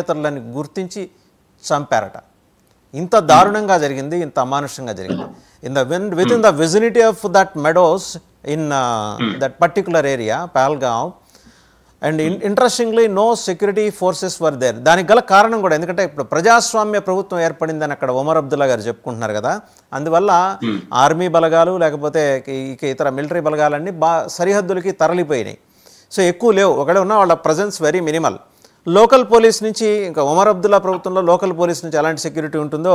ఇతరులని గుర్తించి చంపారట. ఇంత దారుణంగా జరిగింది, ఇంత అమానుషంగా జరిగింది. Within the vicinity of that meadows in that particular area Pahalgam. And interestingly no security forces were there. దానికి గల కారణం కూడా ఎందుకంటే ఇప్పుడు ప్రజాస్వామ్య ప్రభుత్వం ఏర్పడిందని అక్కడ ఒమర్ అబ్దుల్లా గారు చెప్పుకుంటున్నారు కదా, అందువల్ల ఆర్మీ బలగాలు లేకపోతే ఇతర మిలిటరీ బలగాలన్నీ సరిహద్దులకి తరలిపోయినాయి. సో ఎక్కువ లేవు, ఒకడే ఉన్న వాళ్ళ presence very minimal. Local police నుంచి ఇంకా ఒమర్ అబ్దుల్లా ప్రభుత్వంలో లోకల్ పోలీస్ నుంచి ఎలాంటి సెక్యూరిటీ ఉంటుందో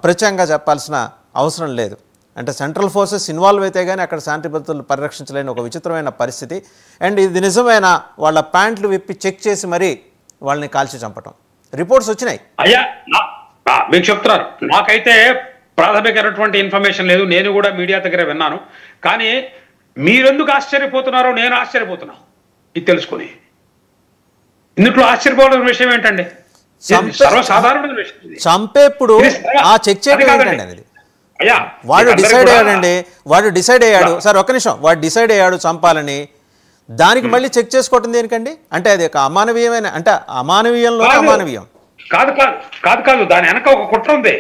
ప్రత్యేకంగా చెప్పాల్సిన అవసరం లేదు. అంటే సెంట్రల్ ఫోర్సెస్ ఇన్వాల్వ్ అయితే కానీ అక్కడ శాంతి భద్రతలు పరిరక్షించలేని ఒక విచిత్రమైన పరిస్థితి. అండ్ ఇది నిజమైన వాళ్ళ ప్యాంట్లు విప్పి చెక్ చేసి మరీ వాళ్ళని కాల్చి చంపటం రిపోర్ట్స్ వచ్చినాయి. అయ్యా మీకు చెప్తున్నారు, నాకైతే ప్రాథమికమైనటువంటి ఇన్ఫర్మేషన్ లేదు, నేను కూడా మీడియా దగ్గర విన్నాను. కానీ మీరెందుకు ఆశ్చర్యపోతున్నారో నేను ఆశ్చర్యపోతున్నా ఇది తెలుసుకుని. ఇందులో ఆశ్చర్యపోవడం విషయం ఏంటండి, సర్వసాధారణమైన విషయం. చంపేప్పుడు ఆ చెక్ చేయడం అనేది వాడు డిసైడ్ అయ్యాడండి, వాడు డిసైడ్ అయ్యాడు సార్, ఒక్క నిమిషం, వాడు డిసైడ్ అయ్యాడు చంపాలని, దానికి మళ్ళీ చెక్ చేసుకోవటం దేనికండి? అంటే అది ఒక అమానవీయమైన, అంటే అమానవీయంలో అమానవీయం కాదు కాదు కాదు కాదు దాని వెనక ఒక కుట్ర ఉంది.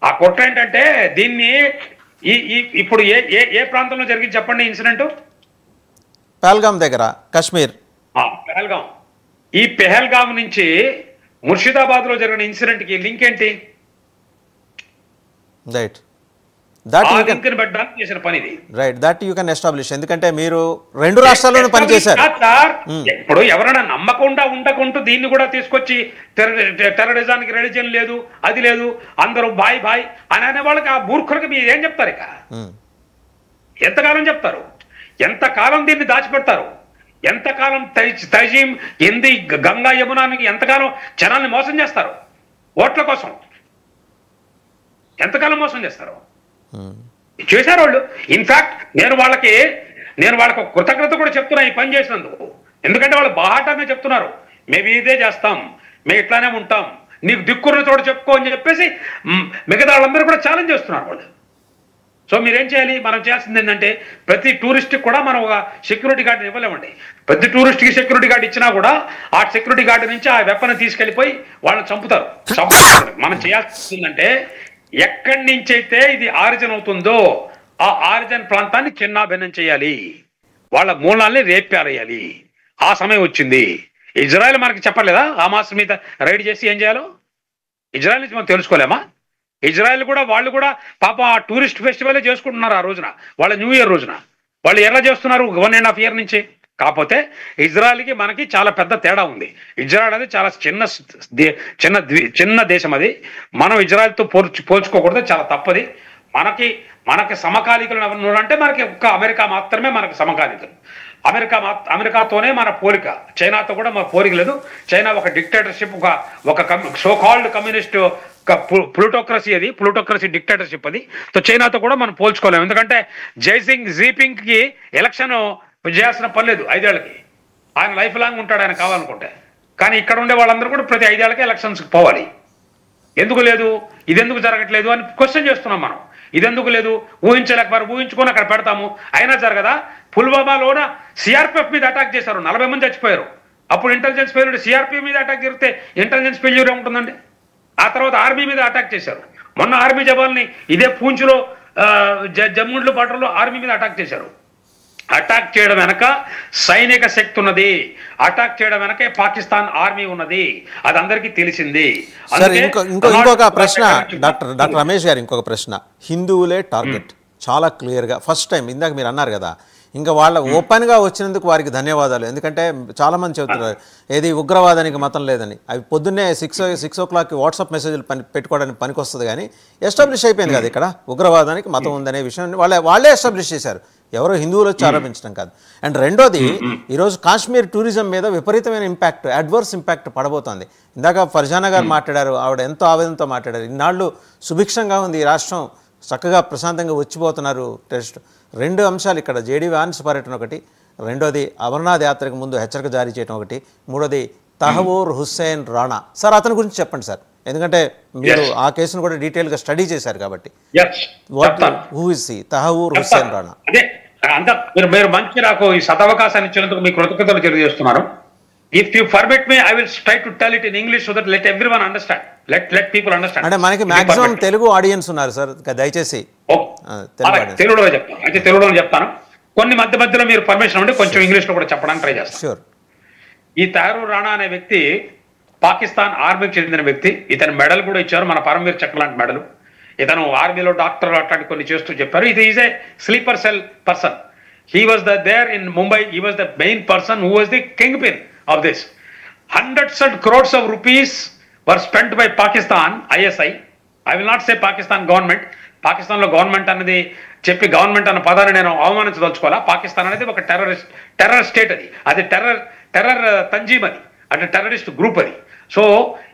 ఆ కుట్ర ఏంటంటే దీన్ని ఇప్పుడు ఏ ప్రాంతంలో జరిగింది చెప్పండి ఇన్సిడెంట్? పహల్గాం దగ్గర, కాశ్మీర్. పహల్గాం. ఈ పెహల్గాం నుంచి ముర్షిదాబాద్ లో జరిగిన ఇన్సిడెంట్ కి లింక్ ఏంటి? రైట్, చేసిన పని right, that you can establish. ఎందుకంటే మీరు రెండు రాష్ట్రాల్లోనూ పనిచేశారు. ఇప్పుడు ఎవరైనా నమ్మకుండా ఉండకుంటూ దీన్ని కూడా తీసుకొచ్చి టెర్రరిజానికి రిలీజియన్ లేదు, అది లేదు, అందరూ బాయ్ బాయ్ అని అనే వాళ్ళకి, ఆ మూర్ఖులకి మీరు ఏం చెప్తారు? ఇక ఎంతకాలం చెప్తారు? ఎంతకాలం దీన్ని దాచిపెడతారు? ఎంతకాలం తైజీం ఎంది గంగా యమునానికి ఎంతకాలం జనాల్ని మోసం చేస్తారు? ఓట్ల కోసం ఎంతకాలం మోసం చేస్తారు? చేశారు వాళ్ళు. ఇన్ఫాక్ట్ నేను వాళ్ళకి కృతజ్ఞత కూడా చెప్తున్నా ఈ పని చేసినందుకు. ఎందుకంటే వాళ్ళు బాహాటంగా చెప్తున్నారు, మేము ఇదే చేస్తాం, మేము ఇట్లానే ఉంటాం, నీకు దిక్కున్న చోట చెప్పుకో అని చెప్పేసి మిగతా వాళ్ళందరూ కూడా ఛాలెంజ్ చేస్తున్నారు వాళ్ళు. సో మీరేం చేయాలి? మనం చేయాల్సింది ఏంటంటే ప్రతి టూరిస్ట్కి కూడా మనం ఒక సెక్యూరిటీ గార్డుని ఇవ్వలేమండి. ప్రతి టూరిస్ట్కి సెక్యూరిటీ గార్డు ఇచ్చినా కూడా ఆ సెక్యూరిటీ గార్డు నుంచి ఆ వెపన్ తీసుకెళ్ళిపోయి వాళ్ళని చంపుతారు. మనం చేయాల్సింది ఏంటంటే ఎక్కడి నుంచి అయితే ఇది ఆరిజిన్ అవుతుందో ఆ ఆరిజిన్ ప్రాంతాన్ని చిన్నాభిన్నం చేయాలి, వాళ్ళ మూలాల్ని రేపారేయాలి. ఆ సమయం వచ్చింది. ఇజ్రాయెల్ మనకి చెప్పలేదా హమాస్ మీద రైడ్ చేసి ఏం చేయాలో? ఇజ్రాయెల్ నుంచి మనం తెలుసుకోలేమా? ఇజ్రాయెల్ కూడా వాళ్ళు కూడా పాప ఆ టూరిస్ట్ ఫెస్టివలే చేసుకుంటున్నారు ఆ రోజున, వాళ్ళ న్యూ ఇయర్ రోజున. వాళ్ళు ఎలా చేస్తున్నారు 1.5 years నుంచి? కాకపోతే ఇజ్రాయెల్కి మనకి చాలా పెద్ద తేడా ఉంది. ఇజ్రాయెల్ అనేది చాలా చిన్న దేశం. అది మనం ఇజ్రాయెల్తో పోల్చుకోకూడదు, చాలా తప్పది. మనకి సమకాలీకులు అంటే మనకి ఒక్క అమెరికా మాత్రమే మనకి సమకాలీకులు. అమెరికాతోనే మన పోలిక, చైనాతో కూడా మన పోలిక లేదు. చైనా ఒక డిక్టేటర్షిప్, ఒక సో కాల్డ్ కమ్యూనిస్ట్ ప్లూటోక్రసీ, అది ప్లూటోక్రసీ డిక్టేటర్షిప్ అది. సో చైనాతో కూడా మనం పోల్చుకోలేము. ఎందుకంటే జైపింగ్ కి ఎలక్షన్ చేయాల్సిన పని లేదు 5 ఏళ్లకి. ఆయన లైఫ్ లాంగ్ ఉంటాడు ఆయన కావాలనుకుంటే. కానీ ఇక్కడ ఉండే వాళ్ళందరూ కూడా ప్రతి 5 ఏళ్లకి ఎలక్షన్స్కి పోవాలి. ఎందుకు లేదు, ఇది ఎందుకు జరగట్లేదు అని క్వశ్చన్ చేస్తున్నాం మనం. ఇది ఎందుకు లేదు ఊహించలేకపోయారు, ఊహించుకొని అక్కడ పెడతాము, అయినా జరగదా? పుల్వామాలోన సిఆర్పిఎఫ్ మీద అటాక్ చేశారు, 40 మంది చచ్చిపోయారు. అప్పుడు ఇంటెలిజెన్స్ ఫెయిల్యూర్. సిఆర్పిఎఫ్ మీద అటాక్ జరిగితే ఇంటెలిజెన్స్ ఫెయిల్యూర్ ఏముంటుందండి? ఆ తర్వాత ఆర్మీ మీద అటాక్ చేశారు. మొన్న ఆర్మీ జవాన్ని ఇదే పూంచ్లో జమ్ముండ్లు బార్డర్లో ఆర్మీ మీద అటాక్ చేశారు. అటాక్ చేయడం వెనక సైనిక శక్తి ఉన్నది, అటాక్ చేయడం వెనక పాకిస్తాన్ ఆర్మీ ఉన్నది, అది అందరికీ తెలిసింది. ఇంకొక ప్రశ్న డాక్టర్ రమేష్ గారు, ఇంకొక ప్రశ్న. హిందువులే టార్గెట్ చాలా క్లియర్గా ఫస్ట్ టైం ఇందాక మీరు అన్నారు కదా, ఇంకా వాళ్ళ ఓపెన్గా వచ్చినందుకు వారికి ధన్యవాదాలు. ఎందుకంటే చాలామంది చెబుతున్నారు ఏది ఉగ్రవాదానికి మతం లేదని. అవి పొద్దున్నే 6 o'clock వాట్సాప్ మెసేజ్లు పెట్టుకోవడానికి పనికొస్తుంది, కానీ ఎస్టాబ్లిష్ అయిపోయింది కదా ఇక్కడ ఉగ్రవాదానికి మతం ఉందనే విషయం వాళ్ళే ఎస్టాబ్లిష్ చేశారు, ఎవరో హిందువులు వచ్చి ఆరోపించడం కాదు. అండ్ రెండోది, ఈరోజు కాశ్మీర్ టూరిజం మీద విపరీతమైన ఇంపాక్ట్, అడ్వర్స్ ఇంపాక్ట్ పడబోతోంది. ఇందాక ఫర్జానా గారు మాట్లాడారు, ఆవిడ ఎంతో ఆవేదనతో మాట్లాడారు. ఇన్నాళ్ళు సుభిక్షంగా ఉంది ఈ రాష్ట్రం, చక్కగా ప్రశాంతంగా వచ్చిపోతున్నారు టెస్ట్. 2 అంశాలు ఇక్కడ, జేడీ వ్యాన్స్ పర్యటన ఒకటి, రెండోది అమర్నాథ్ యాత్రకు ముందు హెచ్చరిక జారీ చేయడం ఒకటి, మూడోది తహవూర్ హుస్సేన్ రాణా. సార్ అతని గురించి చెప్పండి సార్, ఎందుకంటే మీరు ఆ కేసును కూడా డీటెయిల్గా స్టడీ చేశారు కాబట్టి. Who is he Tahawwur Hussain Rana? మీరు మంచి నాకు ఈ సదవకాశాన్ని ఇచ్చినందుకు మీ కృతజ్ఞతలు తెలియజేస్తున్నారు. If you permit me, I will try to tell it in English so that let everyone understand. Let people understand. అంటే మనకి If you maximum permit me. Telugu audience ఉన్నారు సార్, దయచేసి ఓ, తెలుగు అలాగే audience. తెలుగులో చెప్తాను. అయితే తెలుగులో చెప్తాను. కొన్ని మధ్యలో మీరు పర్మిషన్ ఉంటే కొంచెం ఇంగ్లీష్లో కూడా చెప్పడానికి ట్రై చేస్తాను. షూర్. ఈ తహరూర్ రాణా అనే వ్యక్తి పాకిస్తాన్ ఆర్మీకి చెందిన వ్యక్తి. ఇతను మెడల్ కూడా ఇచ్చారు, మన పరమవీర్ చక్ర లాంటి మెడల్. ఇతను ఆర్మీలో డాక్టర్ అట్లాంటి కొన్ని చేస్తూ చెప్పారు. ఇది is a sleeper cell person. He was there in Mumbai. He was the main person who was the kingpin of this. Hundreds of crores of rupees were spent by Pakistan, ISI. I will not say Pakistan government. పాకిస్తాన్లో government అనేది చెప్పి government అన్న పదాన్ని నేను అవమానించదలుచుకోవాలా. పాకిస్తాన్ అనేది ఒక terror state. అది terror Tanzim, అది అంటే టెర్రరిస్ట్ గ్రూప్ అది. సో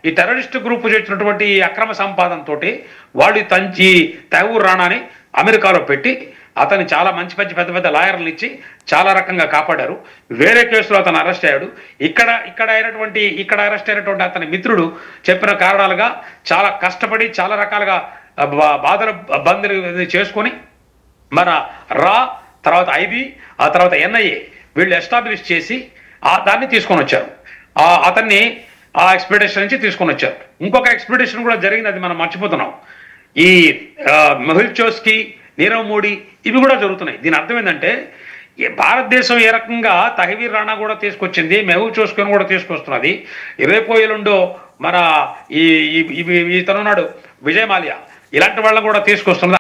ఈ టెర్రరిస్ట్ గ్రూప్ చేసినటువంటి అక్రమ సంపాదనతో వాళ్ళు ఈ తహూర్ రాణాని అమెరికాలో పెట్టి అతన్ని చాలా మంచి పెద్ద లాయర్లను ఇచ్చి చాలా రకంగా కాపాడారు. వేరే కేసులో అతను అరెస్ట్ అయ్యాడు. ఇక్కడ అరెస్ట్ అయినటువంటి అతని మిత్రుడు చెప్పిన కారణాలుగా చాలా కష్టపడి చాలా రకాలుగా బాధలు బందీలు చేసుకొని మన తర్వాత ఐబీ, ఆ తర్వాత ఎన్ఐఏ వీళ్ళు ఎస్టాబ్లిష్ చేసి దాన్ని తీసుకొని వచ్చారు. అతన్ని ఆ ఎక్స్పెడిషన్ నుంచి తీసుకొని వచ్చారు. ఇంకొక ఎక్స్పెడిషన్ కూడా జరిగింది, అది మనం మర్చిపోతున్నాం. ఈ మెహుల్ చోస్కీ, నీరవ్ మోడీ ఇవి కూడా జరుగుతున్నాయి. దీని అర్థం ఏంటంటే భారతదేశం ఏ రకంగా తహవీర్ రాణా కూడా తీసుకొచ్చింది, మెహుల్ చోస్కీని కూడా తీసుకొస్తున్నది. రేపో ఎల్లుండో మన ఇతనున్నాడు విజయ్ మాల్యా, ఇలాంటి వాళ్ళని కూడా తీసుకొస్తున్నది.